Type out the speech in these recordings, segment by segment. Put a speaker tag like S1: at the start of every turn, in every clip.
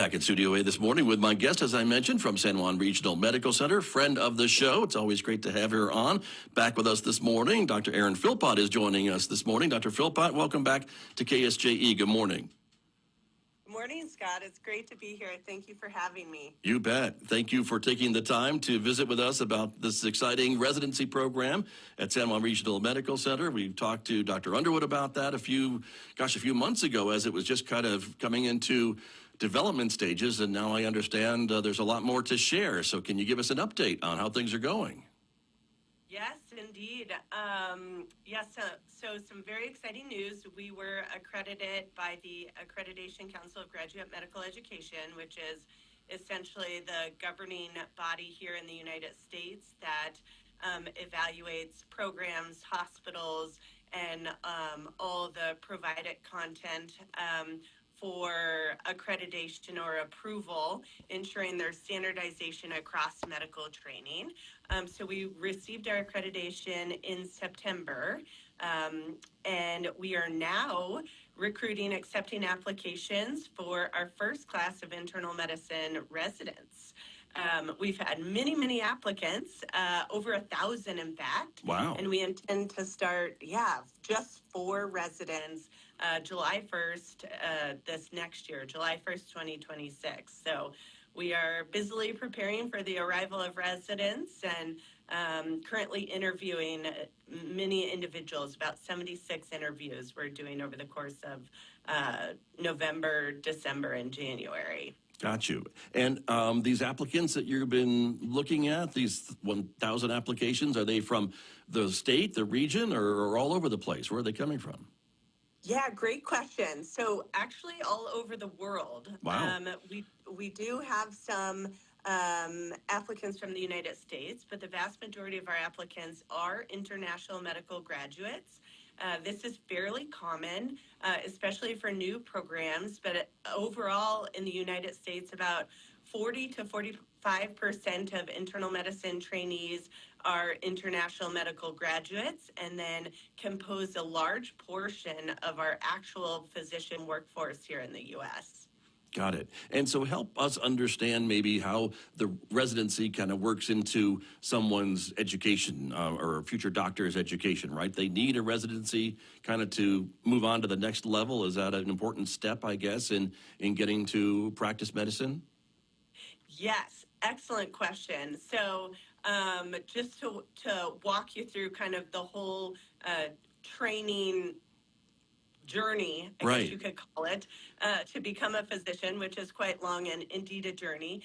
S1: Back in Studio A this morning with my guest, as I mentioned, from San Juan Regional Medical Center, friend of the show. It's always great to have her on. Back with us this morning, Dr. Erin Philpott is joining us this morning. Dr. Philpott, welcome back to KSJE. Good morning.
S2: Good morning, Scott. It's great to be here. Thank you for having me.
S1: You bet. Thank you for taking the time to visit with us about this exciting residency program at San Juan Regional Medical Center. We talked to Dr. Underwood about that a few months ago as it was just kind of coming into development stages, and now I understand there's a lot more to share. So can you give us an update on how things are going?
S2: Yes, indeed. So some very exciting news. We were accredited by the Accreditation Council of Graduate Medical Education, which is essentially the governing body here in the United States that evaluates programs, hospitals, and all the provided content for accreditation or approval, ensuring their standardization across medical training. So we received our accreditation in September, and we are now accepting applications for our first class of internal medicine residents. We've had many applicants, over 1,000 in fact.
S1: Wow.
S2: And we intend to start, just 4 residents July 1st this next year, July 1st, 2026. So we are busily preparing for the arrival of residents and currently interviewing many individuals, about 76 interviews we're doing over the course of November, December, and January.
S1: Got you. And these applicants that you've been looking at, these 1,000 applications, are they from the state, the region, or all over the place? Where are they coming from?
S2: Yeah, great question. So actually all over the world.
S1: Wow.
S2: We do have some applicants from the United States, but the vast majority of our applicants are international medical graduates. This is fairly common, especially for new programs, but overall in the United States, about 40 to 45% of internal medicine trainees are international medical graduates and then compose a large portion of our actual physician workforce here in the U.S.
S1: Got it. And so help us understand maybe how the residency kind of works into someone's education or a future doctor's education, right? They need a residency kind of to move on to the next level. Is that an important step, I guess, in getting to practice medicine?
S2: Yes, excellent question. So just to walk you through kind of the whole training journey, I guess you could call it, to become a physician, which is quite long and indeed a journey.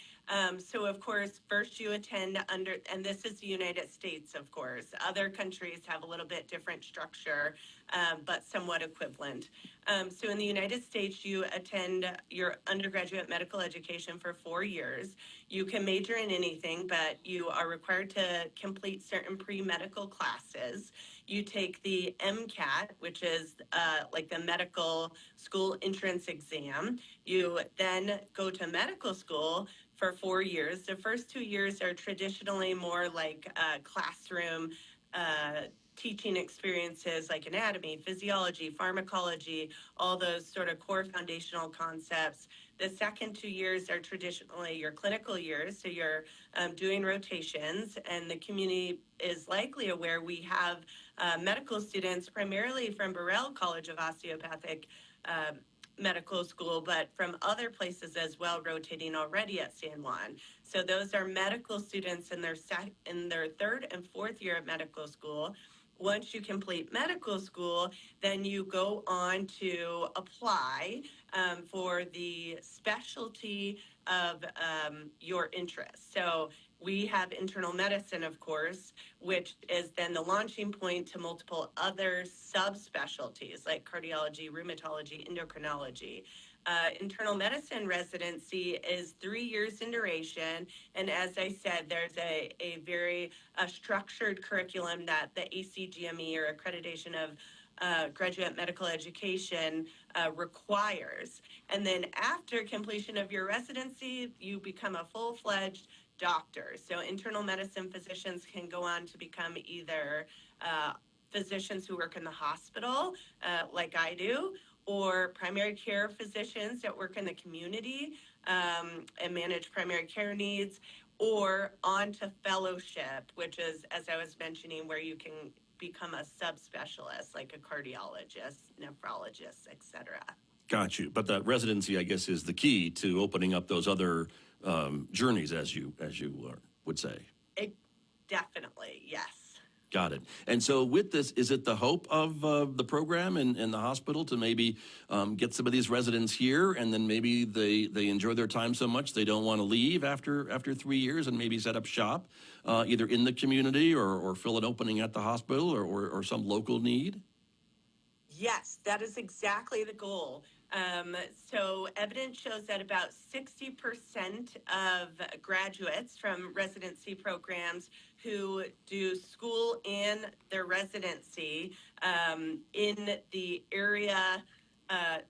S2: So, of course, first you attend and this is the United States, of course. Other countries have a little bit different structure, but somewhat equivalent. So in the United States, you attend your undergraduate medical education for 4 years. You can major in anything, but you are required to complete certain pre-medical classes. You take the MCAT, which is like the medical school entrance exam. You then go to medical school for 4 years. The first 2 years are traditionally more like classroom teaching experiences like anatomy, physiology, pharmacology, all those sort of core foundational concepts. The second 2 years are traditionally your clinical years, so you're doing rotations, and the community is likely aware we have medical students primarily from Burrell College of Osteopathic Medical School, but from other places as well, rotating already at San Juan. So those are medical students in their third and fourth year of medical school. Once you complete medical school, then you go on to apply for the specialty of your interest. So we have internal medicine, of course, which is then the launching point to multiple other subspecialties like cardiology, rheumatology, endocrinology. Internal medicine residency is 3 years in duration. And as I said, there's a very structured curriculum that the ACGME or Accreditation of Graduate Medical Education requires. And then after completion of your residency, you become a full-fledged doctor. So internal medicine physicians can go on to become either physicians who work in the hospital, like I do, or primary care physicians that work in the community, and manage primary care needs, or on to fellowship, which is, as I was mentioning, where you can become a subspecialist like a cardiologist, nephrologist, et cetera.
S1: Got you. But that residency, I guess, is the key to opening up those other journeys, as you would say.
S2: It, definitely, yes.
S1: Got it. And so with this, is it the hope of the program and the hospital to maybe get some of these residents here, and then maybe they enjoy their time so much they don't want to leave after 3 years, and maybe set up shop either in the community or fill an opening at the hospital or some local need?
S2: Yes, that is exactly the goal. So evidence shows that about 60% of graduates from residency programs who do school and their residency in the area,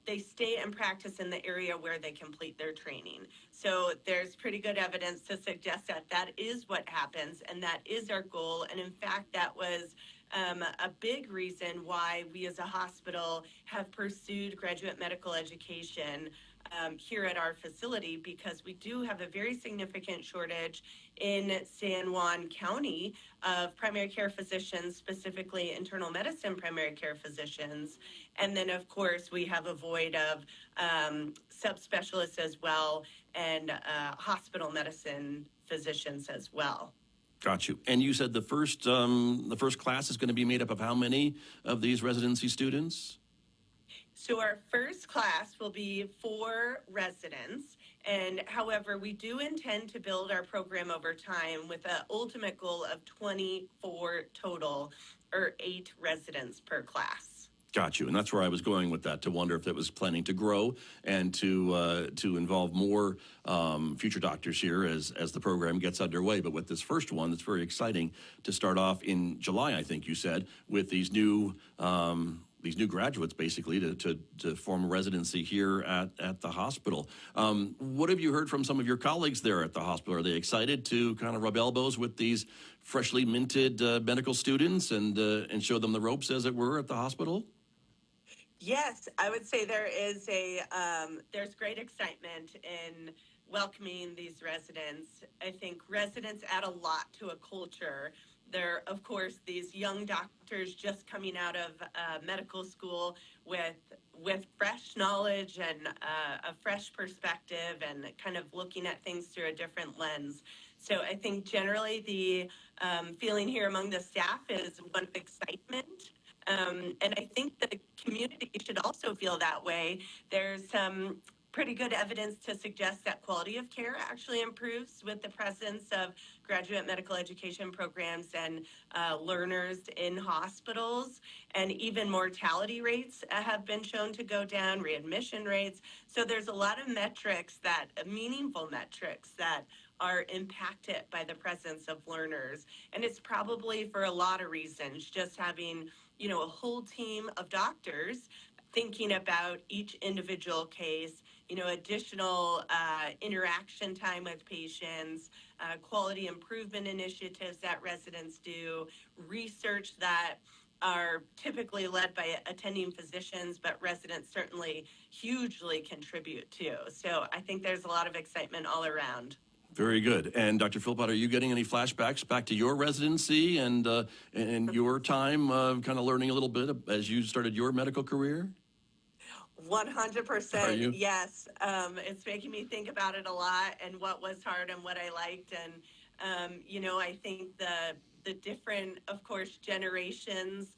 S2: they stay and practice in the area where they complete their training. So there's pretty good evidence to suggest that that is what happens, and that is our goal. And in fact, that was a big reason why we as a hospital have pursued graduate medical education here at our facility, because we do have a very significant shortage in San Juan County of primary care physicians, specifically internal medicine primary care physicians. And then, of course, we have a void of subspecialists as well, and hospital medicine physicians as well.
S1: Got you. And you said the first class is going to be made up of how many of these residency students?
S2: So our first class will be 4 residents, and however, we do intend to build our program over time with an ultimate goal of 24 total, or 8 residents per class.
S1: Got you. And that's where I was going with that, to wonder if it was planning to grow and to involve more future doctors here as the program gets underway. But with this first one, it's very exciting to start off in July, I think you said, with these new graduates, basically, to form a residency here at the hospital. What have you heard from some of your colleagues there at the hospital? Are they excited to kind of rub elbows with these freshly minted medical students and show them the ropes, as it were, at the hospital?
S2: Yes, I would say there's great excitement in welcoming these residents. I think residents add a lot to a culture. They're, of course, these young doctors just coming out of medical school with fresh knowledge and a fresh perspective, and kind of looking at things through a different lens. So I think generally the feeling here among the staff is one of excitement. And I think the community should also feel that way. There's some pretty good evidence to suggest that quality of care actually improves with the presence of graduate medical education programs and learners in hospitals. And even mortality rates have been shown to go down, readmission rates. So there's a lot of metrics, meaningful metrics, that are impacted by the presence of learners. And it's probably for a lot of reasons, just having a whole team of doctors thinking about each individual case, additional interaction time with patients, quality improvement initiatives that residents do, research that are typically led by attending physicians, but residents certainly hugely contribute to. So I think there's a lot of excitement all around.
S1: Very good. And Dr. Philpott, are you getting any flashbacks back to your residency and your time kind of learning a little bit as you started your medical career?
S2: 100%. Yes. It's making me think about it a lot, and what was hard and what I liked. And, I think the different, of course, generations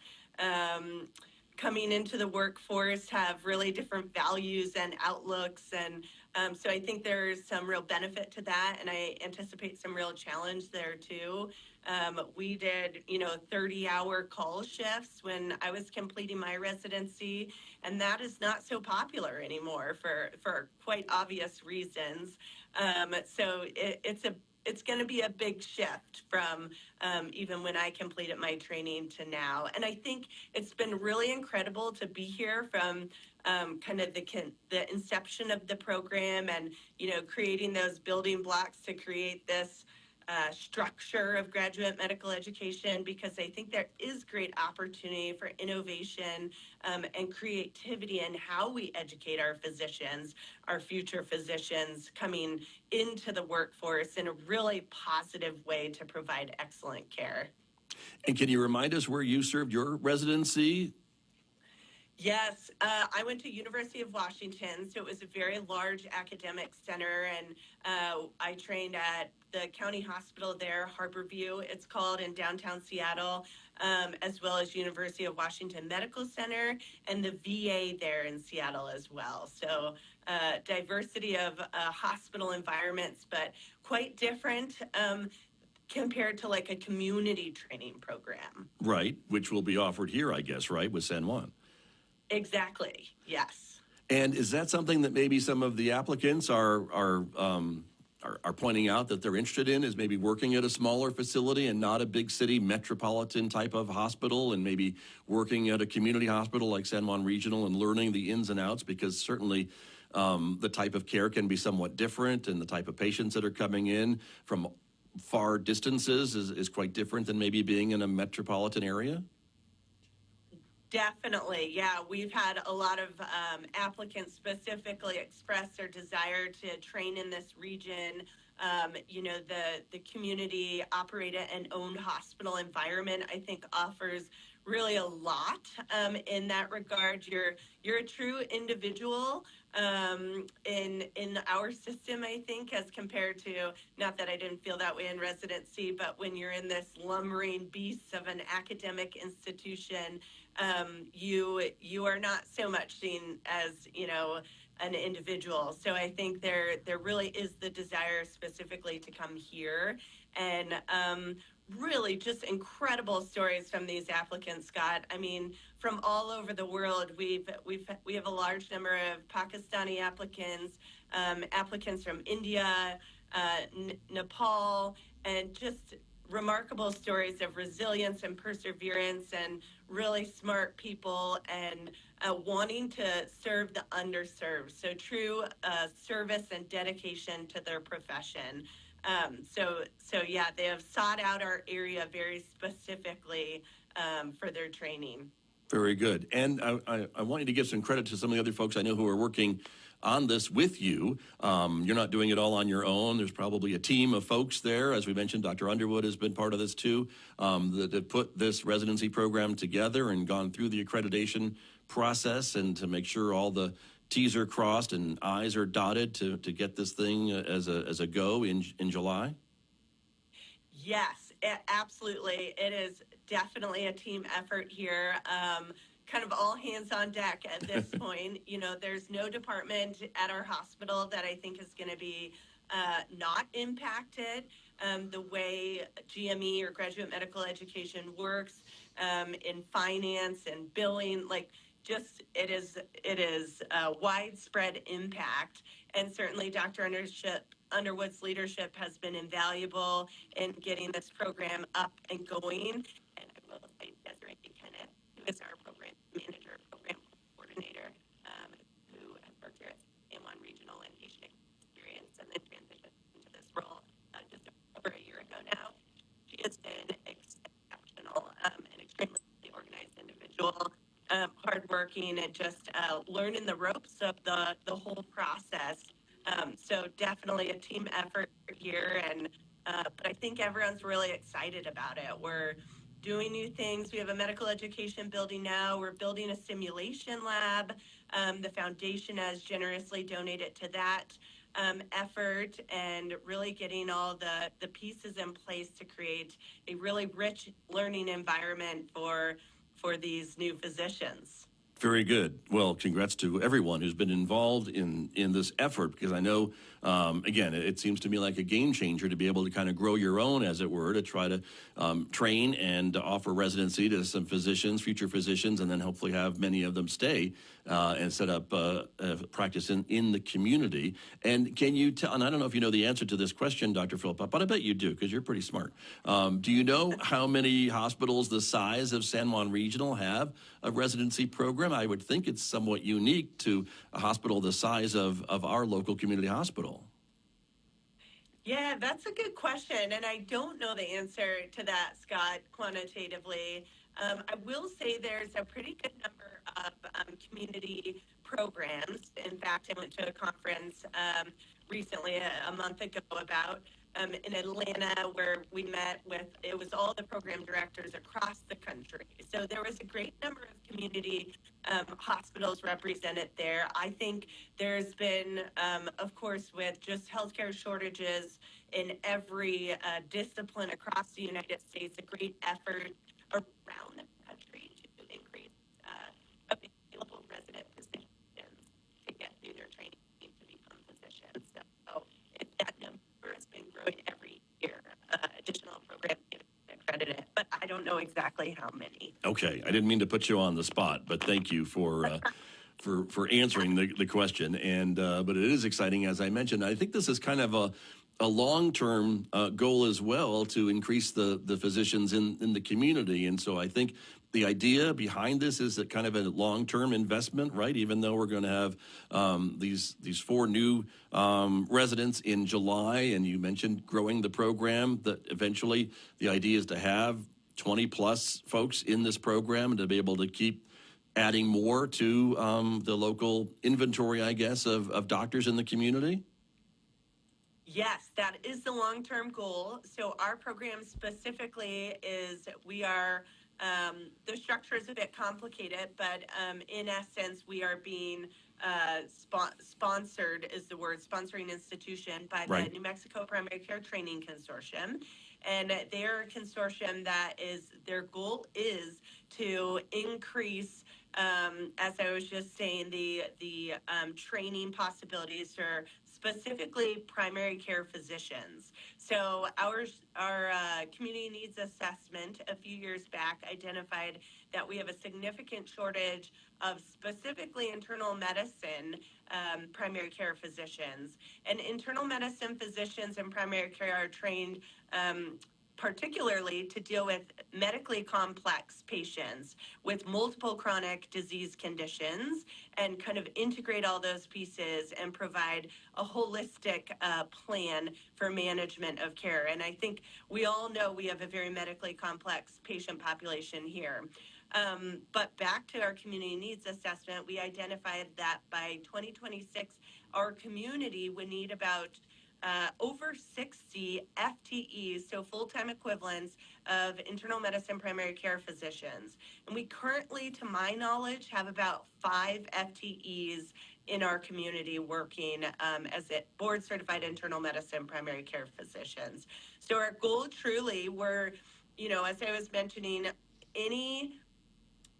S2: coming into the workforce have really different values and outlooks. And so I think there's some real benefit to that, and I anticipate some real challenge there too. We did, 30-hour call shifts when I was completing my residency, and that is not so popular anymore for quite obvious reasons. So it's going to be a big shift from even when I completed my training to now. And I think it's been really incredible to be here from kind of the inception of the program, and, creating those building blocks to create this structure of graduate medical education, because I think there is great opportunity for innovation and creativity in how we educate our physicians, our future physicians coming into the workforce in a really positive way to provide excellent care.
S1: And can you remind us where you served your residency?
S2: Yes, I went to University of Washington, so it was a very large academic center, and I trained at the county hospital there, Harborview, it's called, in downtown Seattle, as well as University of Washington Medical Center and the VA there in Seattle as well. So diversity of hospital environments, but quite different compared to like a community training program.
S1: Right, which will be offered here, I guess, right, with San Juan.
S2: Exactly, yes.
S1: And is that something that maybe some of the applicants are pointing out that they're interested in, is maybe working at a smaller facility and not a big city metropolitan type of hospital, and maybe working at a community hospital like San Juan Regional and learning the ins and outs? Because certainly the type of care can be somewhat different, and the type of patients that are coming in from far distances is quite different than maybe being in a metropolitan area.
S2: Definitely, yeah. We've had a lot of applicants specifically express their desire to train in this region. The community operated and owned hospital environment, I think, offers really a lot in that regard. You're a true individual in our system, I think, as compared to, not that I didn't feel that way in residency, but when you're in this lumbering beast of an academic institution, you are not so much seen as, an individual. So I think there really is the desire specifically to come here, and really just incredible stories from these applicants, Scott. I mean, from all over the world. We have a large number of Pakistani applicants, applicants from India, Nepal, and just remarkable stories of resilience and perseverance, and really smart people, and wanting to serve the underserved. So true service and dedication to their profession. So yeah, they have sought out our area very specifically for their training.
S1: Very good. And I want you to give some credit to some of the other folks I know who are working on this with you. You're not doing it all on your own. There's probably a team of folks there. As we mentioned, Dr. Underwood has been part of this too, that put this residency program together and gone through the accreditation process, and to make sure all the T's are crossed and I's are dotted to get this thing as a go in July.
S2: Yes, absolutely. It is definitely a team effort here. Kind of all hands on deck at this point. There's no department at our hospital that I think is going to be not impacted. The way GME, or graduate medical education, works in finance and billing, it is a widespread impact. And certainly Dr. Underwood's leadership has been invaluable in getting this program up and going. And I will say Desiree Kenneth, who is our program manager, program coordinator, who has worked here at San Juan Regional, and he should experience and then transition into this role just over a year ago now. She has been exceptional, an extremely organized individual, hardworking, and just learning the ropes of the whole process. So definitely a team effort here, and but I think everyone's really excited about it. We're doing new things. We have a medical education building now. We're building a simulation lab. The foundation has generously donated to that effort, and really getting all the pieces in place to create a really rich learning environment for these new physicians.
S1: Very good. Well, congrats to everyone who's been involved in this effort, because I know, again, it seems to me like a game changer to be able to kind of grow your own, as it were, to try to train and to offer residency to some physicians, future physicians, and then hopefully have many of them stay and set up practice in the community. And can you tell, and I don't know if you know the answer to this question, Dr. Philpott, but I bet you do, because you're pretty smart. Do you know how many hospitals the size of San Juan Regional have a residency program? I would think it's somewhat unique to a hospital the size of our local community hospital.
S2: Yeah, that's a good question. And I don't know the answer to that, Scott, quantitatively. I will say there's a pretty good number of community programs. In fact, I went to a conference recently, a month ago, about in Atlanta, where we met with, it was all the program directors across the country. So there was a great number of community hospitals represented there. I think there's been, of course, with just healthcare shortages in every discipline across the United States, a great effort around the country to increase available resident physicians to get through their training to become physicians. So that number has been growing every year. Additional programs get accredited, but I don't know exactly how many.
S1: Okay, I didn't mean to put you on the spot, but thank you for answering the question. And but it is exciting, as I mentioned. I think this is kind of a long-term goal as well, to increase the physicians in the community. And so I think the idea behind this is that kind of a long-term investment, right? Even though we're going to have these four new residents in July, and you mentioned growing the program, that eventually the idea is to have 20 plus folks in this program and to be able to keep adding more to the local inventory, I guess, of doctors in the community?
S2: Yes, that is the long-term goal. So our program specifically is, we are, the structure is a bit complicated, but in essence, we are being sponsored, is the word, sponsoring institution by the
S1: Right.
S2: New Mexico Primary Care Training Consortium. And they're a consortium that is, their goal is to increase, as I was just saying, the training possibilities for specifically primary care physicians. So our community needs assessment a few years back identified that we have a significant shortage of specifically internal medicine primary care physicians. And internal medicine physicians and primary care are trained particularly to deal with medically complex patients with multiple chronic disease conditions, and kind of integrate all those pieces and provide a holistic plan for management of care. And I think we all know we have a very medically complex patient population here. But back to our community needs assessment, we identified that by 2026, our community would need about over 60 FTEs, so full-time equivalents of internal medicine primary care physicians. And we currently, to my knowledge, have about 5 FTEs in our community working as board certified internal medicine primary care physicians. So our goal truly, we're, as I was mentioning, any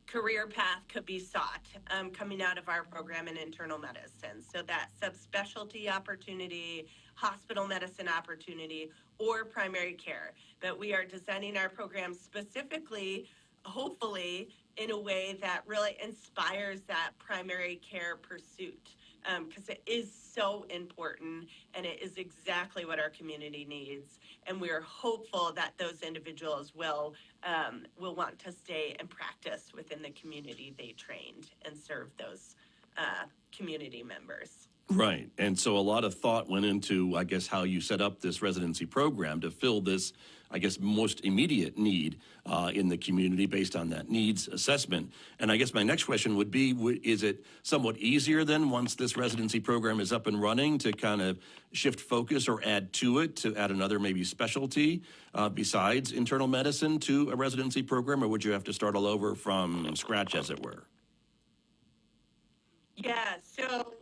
S2: career path could be sought coming out of our program in internal medicine. So that subspecialty opportunity, hospital medicine opportunity, or primary care. But we are designing our program specifically, hopefully, in a way that really inspires that primary care pursuit, because it is so important and it is exactly what our community needs. And we're hopeful that those individuals will want to stay and practice within the community they trained and serve those community members.
S1: Right. And so a lot of thought went into, I guess, how you set up this residency program to fill this, I guess, most immediate need in the community based on that needs assessment. And I guess my next question would be, is it somewhat easier then, once this residency program is up and running, to kind of shift focus or add to it, to add another maybe specialty besides internal medicine to a residency program? Or would you have to start all over from scratch, as it were?
S2: Yeah, so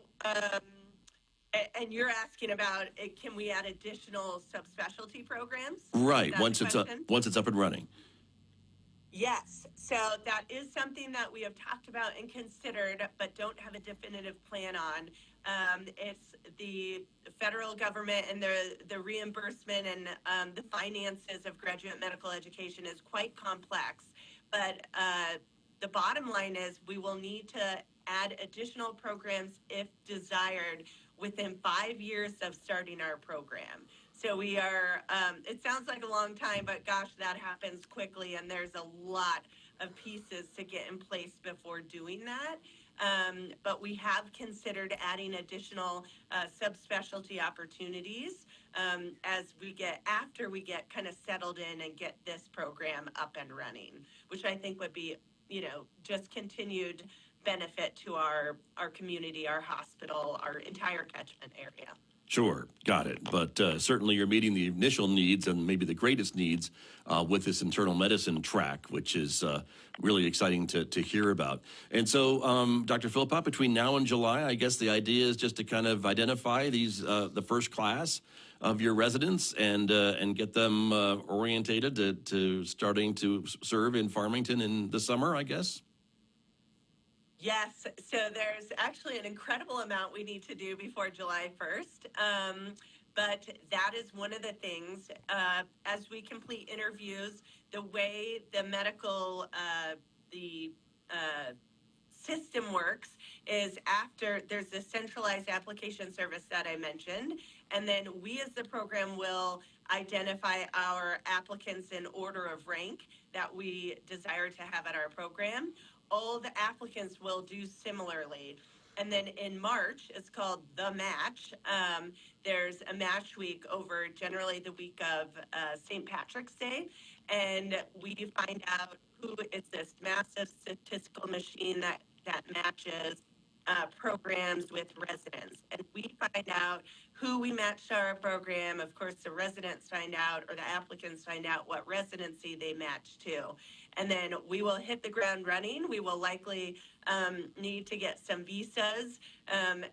S2: and you're asking about can we add additional subspecialty programs?
S1: Right.
S2: Once it's
S1: up and running.
S2: Yes. So that is something that we have talked about and considered, but don't have a definitive plan on. It's the federal government and the reimbursement and the finances of graduate medical education is quite complex. But the bottom line is we will need to add additional programs if desired within 5 years of starting our program. So we are, it sounds like a long time, but gosh, that happens quickly, and there's a lot of pieces to get in place before doing that. but we have considered adding additional subspecialty opportunities after we get kind of settled in and get this program up and running, which I think would be, just continued benefit to our community, our hospital, our entire catchment area.
S1: Sure, got it. But certainly you're meeting the initial needs and maybe the greatest needs with this internal medicine track, which is really exciting to hear about. And so, Dr. Philpott, between now and July, I guess the idea is just to kind of identify these the first class of your residents and get them orientated to starting to serve in Farmington in the summer, I guess.
S2: Yes, so there's actually an incredible amount we need to do before July 1st. But that is one of the things, as we complete interviews, the way the medical, system works is after there's a centralized application service that I mentioned, and then we as the program will identify our applicants in order of rank that we desire to have at our program. All the applicants will do similarly. And then in March, it's called the match. There's a match week over generally the week of St. Patrick's Day. And we find out who is this massive statistical machine that matches programs with residents. And we find out who we matched to our program. Of course, the residents find out, or the applicants find out what residency they match to. And then we will hit the ground running. We will likely need to get some visas.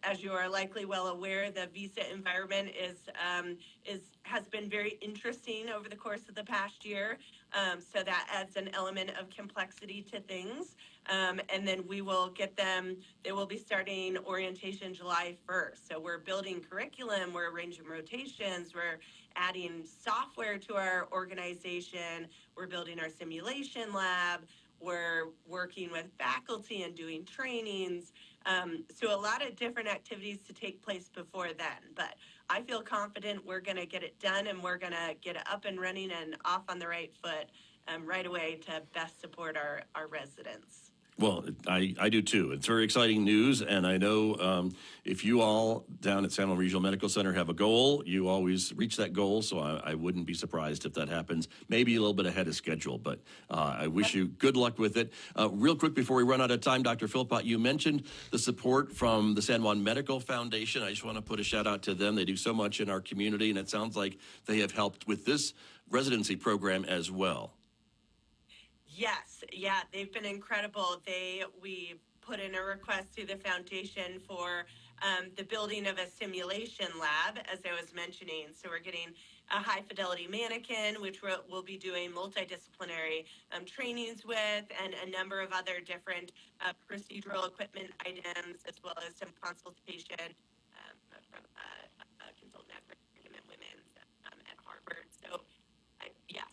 S2: As you are likely well aware, the visa environment has been very interesting over the course of the past year. So that adds an element of complexity to things. And then we will get them, they will be starting orientation July 1st. So we're building curriculum, we're arranging rotations, we're adding software to our organization, we're building our simulation lab, we're working with faculty and doing trainings. So a lot of different activities to take place before then. But I feel confident we're going to get it done and we're going to get it up and running and off on the right foot right away to best support our residents.
S1: Well, I do too. It's very exciting news, and I know if you all down at San Juan Regional Medical Center have a goal, you always reach that goal, so I wouldn't be surprised if that happens, maybe a little bit ahead of schedule, but I wish you good luck with it. Real quick before we run out of time, Dr. Philpott, you mentioned the support from the San Juan Medical Foundation. I just want to put a shout out to them. They do so much in our community, and it sounds like they have helped with this residency program as well.
S2: Yes, yeah, they've been incredible. We put in a request to the foundation for the building of a simulation lab, as I was mentioning. So we're getting a high fidelity mannequin, which we'll be doing multidisciplinary trainings with, and a number of other different procedural equipment items, as well as some consultation from a consultant at Brigham and Women's at Harvard. So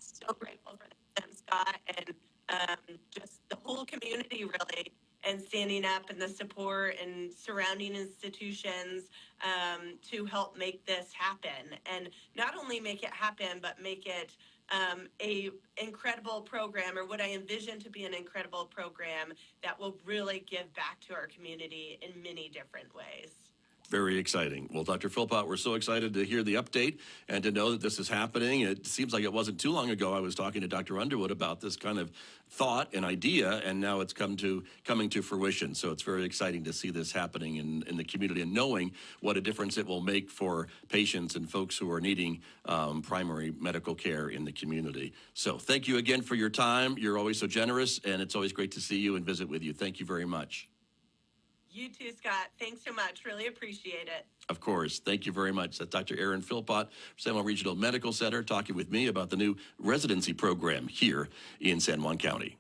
S2: so grateful for them, Scott, and just the whole community really, and standing up and the support and surrounding institutions to help make this happen. And not only make it happen, but make it a incredible program, or what I envision to be an incredible program that will really give back to our community in many different ways.
S1: Very exciting. Well, Dr. Philpott, we're so excited to hear the update and to know that this is happening. It seems like it wasn't too long ago I was talking to Dr. Underwood about this kind of thought and idea, and now it's coming to fruition. So it's very exciting to see this happening in the community and knowing what a difference it will make for patients and folks who are needing primary medical care in the community. So thank you again for your time. You're always so generous, and it's always great to see you and visit with you. Thank you very much.
S2: You too, Scott. Thanks so much. Really appreciate it.
S1: Of course. Thank you very much. That's Dr. Erin Philpott, San Juan Regional Medical Center, talking with me about the new residency program here in San Juan County.